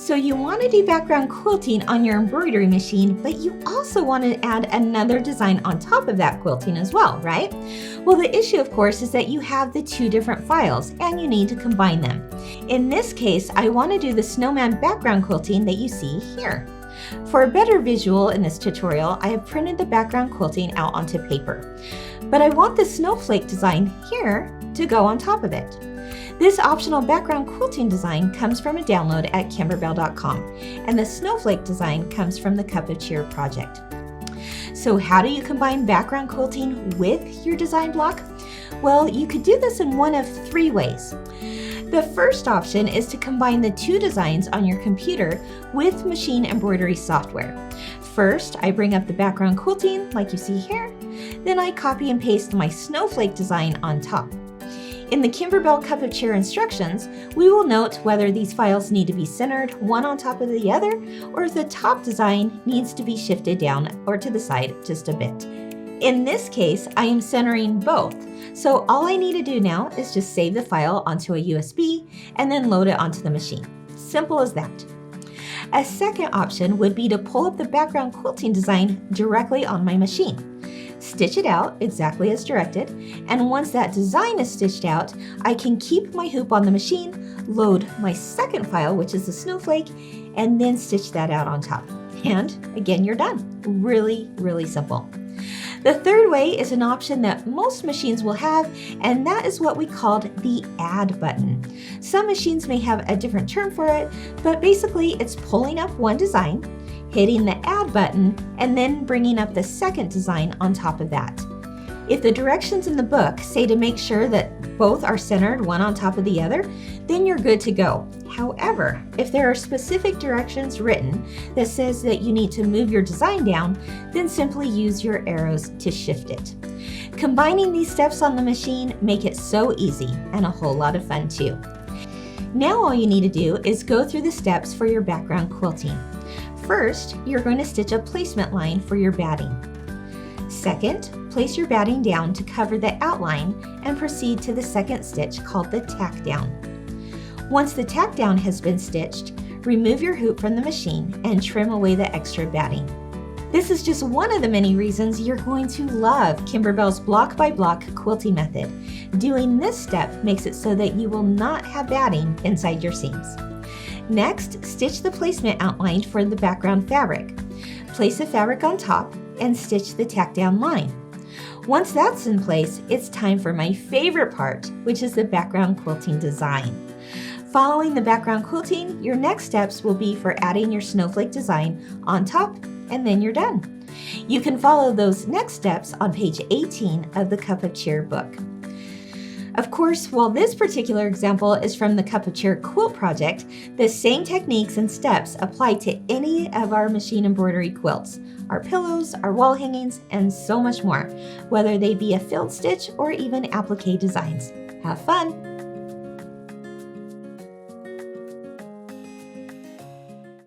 So you want to do background quilting on your embroidery machine, but you also want to add another design on top of that quilting as well, right? Well, the issue, of course, is that you have the two different files and you need to combine them. In this case, I want to do the snowman background quilting that you see here. For a better visual in this tutorial, I have printed the background quilting out onto paper, but I want the snowflake design here to go on top of it. This optional background quilting design comes from a download at Kimberbell.com, and the snowflake design comes from the Cup of Cheer project. So how do you combine background quilting with your design block? Well, you could do this in one of three ways. The first option is to combine the two designs on your computer with machine embroidery software. First, I bring up the background quilting like you see here, then I copy and paste my snowflake design on top. In the Kimberbell Cup of Cheer instructions, we will note whether these files need to be centered one on top of the other, or if the top design needs to be shifted down or to the side just a bit. In this case, I am centering both, so all I need to do now is just save the file onto a USB and then load it onto the machine. Simple as that. A second option would be to pull up the background quilting design directly on my machine. Stitch it out exactly as directed, and once that design is stitched out, I can keep my hoop on the machine, load my second file, which is the snowflake, and then stitch that out on top. And again, you're done. Really, really simple. The third way is an option that most machines will have, and that is what we called the add button. Some machines may have a different term for it, but basically it's pulling up one design, hitting the add button, and then bringing up the second design on top of that. If the directions in the book say to make sure that both are centered one on top of the other, then you're good to go. However, if there are specific directions written that says that you need to move your design down, then simply use your arrows to shift it. Combining these steps on the machine make it so easy and a whole lot of fun too. Now all you need to do is go through the steps for your background quilting. First, you're going to stitch a placement line for your batting. Second, place your batting down to cover the outline and proceed to the second stitch called the tack down. Once the tack down has been stitched, remove your hoop from the machine and trim away the extra batting. This is just one of the many reasons you're going to love Kimberbell's block by block quilting method. Doing this step makes it so that you will not have batting inside your seams. Next, stitch the placement outline for the background fabric. Place the fabric on top and stitch the tack down line. Once that's in place, it's time for my favorite part, which is the background quilting design. Following the background quilting, your next steps will be for adding your snowflake design on top, and then you're done. You can follow those next steps on page 18 of the Cup of Cheer book. Of course, while this particular example is from the Cup of Cheer quilt project, the same techniques and steps apply to any of our machine embroidery quilts, our pillows, our wall hangings, and so much more, whether they be a filled stitch or even applique designs. Have fun!